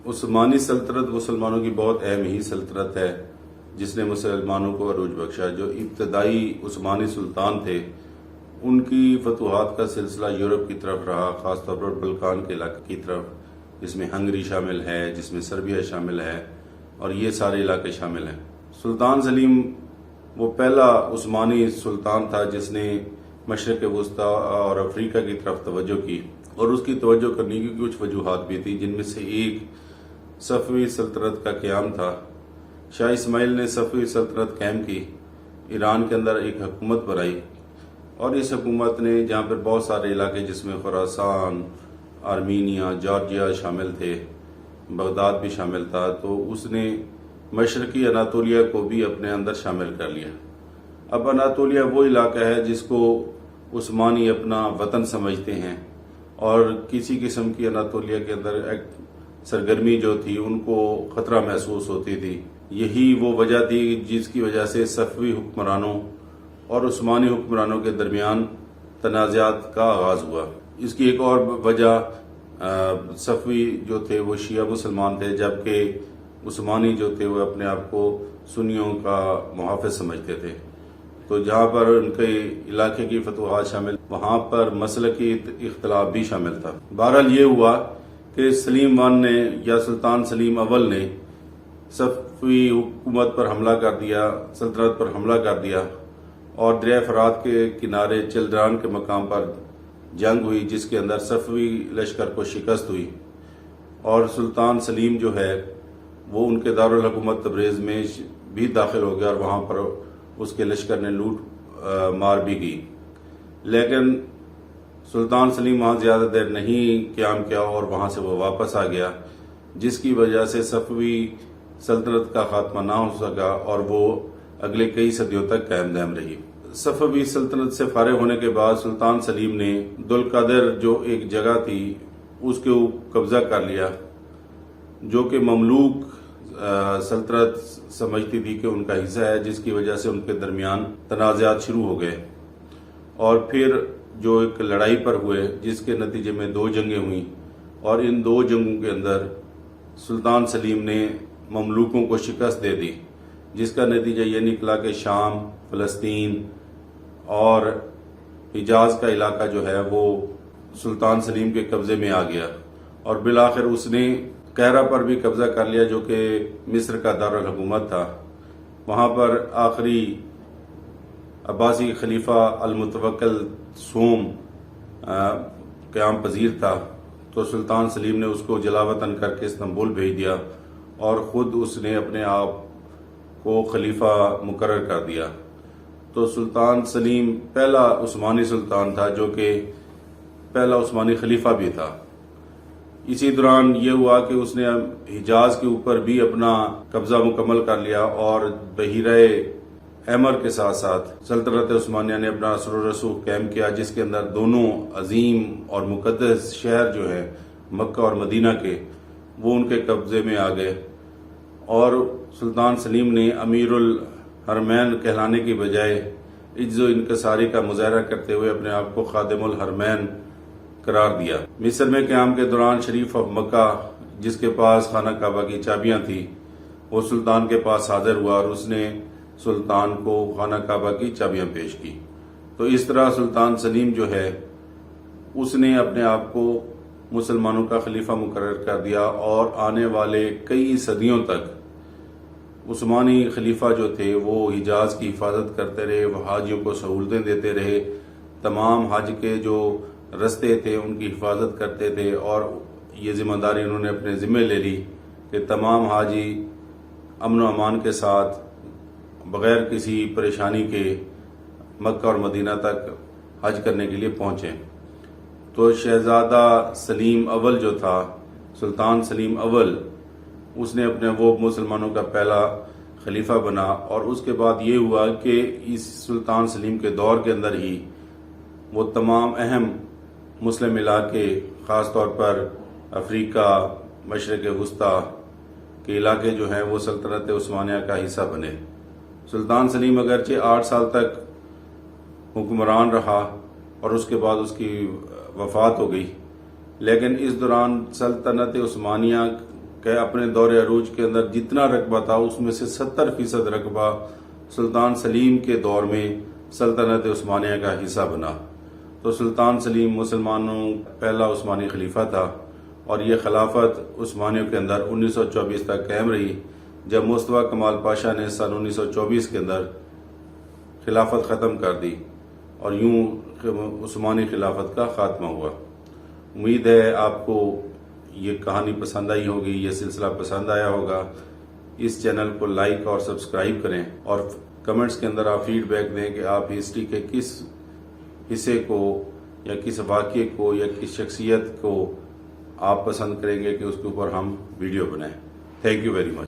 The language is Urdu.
عثمانی سلطنت مسلمانوں کی بہت اہم ہی سلطنت ہے جس نے مسلمانوں کو عروج بخشا۔ جو ابتدائی عثمانی سلطان تھے ان کی فتوحات کا سلسلہ یورپ کی طرف رہا، خاص طور پر بلقان کے علاقے کی طرف، جس میں ہنگری شامل ہے، جس میں سربیا شامل ہے، اور یہ سارے علاقے شامل ہیں۔ سلطان سلیم وہ پہلا عثمانی سلطان تھا جس نے مشرق وسطیٰ اور افریقہ کی طرف توجہ کی، اور اس کی توجہ کرنے کی کچھ وجوہات بھی تھی، جن میں سے ایک صفوی سلطنت کا قیام تھا۔ شاہ اسماعیل نے صفوی سلطنت قائم کی، ایران کے اندر ایک حکومت بنائی، اور اس حکومت نے جہاں پر بہت سارے علاقے جس میں خراسان، آرمینیا، جارجیا شامل تھے، بغداد بھی شامل تھا، تو اس نے مشرقی اناطولیہ کو بھی اپنے اندر شامل کر لیا۔ اب اناطولیہ وہ علاقہ ہے جس کو عثمانی اپنا وطن سمجھتے ہیں، اور کسی قسم کی اناطولیہ کے اندر ایک سرگرمی جو تھی ان کو خطرہ محسوس ہوتی تھی۔ یہی وہ وجہ تھی جس کی وجہ سے صفوی حکمرانوں اور عثمانی حکمرانوں کے درمیان تنازعات کا آغاز ہوا۔ اس کی ایک اور وجہ صفوی جو تھے وہ شیعہ مسلمان تھے، جبکہ عثمانی جو تھے وہ اپنے آپ کو سنیوں کا محافظ سمجھتے تھے۔ تو جہاں پر ان کے علاقے کی فتوحات شامل، وہاں پر مسلکی اختلاف بھی شامل تھا۔ بہرحال یہ ہوا کہ سلیم ون نے یا سلطان سلیم اول نے صفوی حکومت پر حملہ کر دیا، سلطنت پر حملہ کر دیا، اور دریائے فرات کے کنارے چلدران کے مقام پر جنگ ہوئی، جس کے اندر صفوی لشکر کو شکست ہوئی، اور سلطان سلیم جو ہے وہ ان کے دارالحکومت تبریز میں بھی داخل ہو گیا، اور وہاں پر اس کے لشکر نے لوٹ مار بھی کی۔ لیکن سلطان سلیم وہاں زیادہ دیر نہیں قیام کیا، اور وہاں سے وہ واپس آ گیا، جس کی وجہ سے صفوی سلطنت کا خاتمہ نہ ہو سکا، اور وہ اگلے کئی صدیوں تک قائم دائم رہی۔ صفوی سلطنت سے فارغ ہونے کے بعد سلطان سلیم نے دلقادر جو ایک جگہ تھی اس کے اوپر قبضہ کر لیا، جو کہ مملوک سلطنت سمجھتی تھی کہ ان کا حصہ ہے، جس کی وجہ سے ان کے درمیان تنازعات شروع ہو گئے، اور پھر جو ایک لڑائی پر ہوئے، جس کے نتیجے میں 2 جنگیں ہوئیں، اور ان 2 جنگوں کے اندر سلطان سلیم نے مملوکوں کو شکست دے دی، جس کا نتیجہ یہ نکلا کہ شام، فلسطین اور حجاز کا علاقہ جو ہے وہ سلطان سلیم کے قبضے میں آ گیا، اور بالآخر اس نے قاہرہ پر بھی قبضہ کر لیا، جو کہ مصر کا دارالحکومت تھا۔ وہاں پر آخری عباسی خلیفہ المتوکل سوم قیام پذیر تھا، تو سلطان سلیم نے اس کو جلاوطن کر کے استنبول بھیج دیا، اور خود اس نے اپنے آپ کو خلیفہ مقرر کر دیا۔ تو سلطان سلیم پہلا عثمانی سلطان تھا، جو کہ پہلا عثمانی خلیفہ بھی تھا۔ اسی دوران یہ ہوا کہ اس نے حجاز کے اوپر بھی اپنا قبضہ مکمل کر لیا، اور بحیرہ احمر کے ساتھ ساتھ سلطنت عثمانیہ نے اپنا اثر و رسوخ قائم کیا، جس کے اندر دونوں عظیم اور مقدس شہر جو ہیں مکہ اور مدینہ کے، وہ ان کے قبضے میں آ گئے، اور سلطان سلیم نے امیر الحرمین کہلانے کی بجائے عجز و انکساری کا مظاہرہ کرتے ہوئے اپنے آپ کو خادم الحرمین قرار دیا۔ مصر میں قیام کے دوران شریف آف مکہ، جس کے پاس خانہ کعبہ کی چابیاں تھیں، وہ سلطان کے پاس حاضر ہوا، اور اس نے سلطان کو خانہ کعبہ کی چابیاں پیش کی۔ تو اس طرح سلطان سلیم جو ہے اس نے اپنے آپ کو مسلمانوں کا خلیفہ مقرر کر دیا، اور آنے والے کئی صدیوں تک عثمانی خلیفہ جو تھے وہ حجاز کی حفاظت کرتے رہے، وہ حاجیوں کو سہولتیں دیتے رہے، تمام حج کے جو رستے تھے ان کی حفاظت کرتے تھے، اور یہ ذمہ داری انہوں نے اپنے ذمہ لے لی کہ تمام حاجی امن و امان کے ساتھ بغیر کسی پریشانی کے مکہ اور مدینہ تک حج کرنے کے لیے پہنچیں۔ تو شہزادہ سلیم اول جو تھا، سلطان سلیم اول، اس نے اپنے وہ مسلمانوں کا پہلا خلیفہ بنا، اور اس کے بعد یہ ہوا کہ اس سلطان سلیم کے دور کے اندر ہی وہ تمام اہم مسلم علاقے، خاص طور پر افریقہ، مشرق وسطیٰ کے علاقے جو ہیں وہ سلطنت عثمانیہ کا حصہ بنے۔ سلطان سلیم اگرچہ 8 سال تک حکمران رہا، اور اس کے بعد اس کی وفات ہو گئی، لیکن اس دوران سلطنت عثمانیہ کہ اپنے دور عروج کے اندر جتنا رقبہ تھا اس میں سے 70% رقبہ سلطان سلیم کے دور میں سلطنت عثمانیہ کا حصہ بنا. تو سلطان سلیم مسلمانوں پہلا عثمانی خلیفہ تھا اور یہ خلافت عثمانیوں کے اندر 1924 تک قائم رہی، جب مصطفیٰ کمال پاشا نے سن 1924 کے اندر خلافت ختم کر دی اور یوں عثمانی خلافت کا خاتمہ ہوا. امید ہے آپ کو یہ کہانی پسند آئی ہوگی، یہ سلسلہ پسند آیا ہوگا. اس چینل کو لائک اور سبسکرائب کریں اور کمنٹس کے اندر آپ فیڈ بیک دیں کہ آپ ہسٹری کے کس حصے کو یا کس واقعے کو یا کس شخصیت کو آپ پسند کریں گے کہ اس کے اوپر ہم ویڈیو بنائیں. Thank you very much.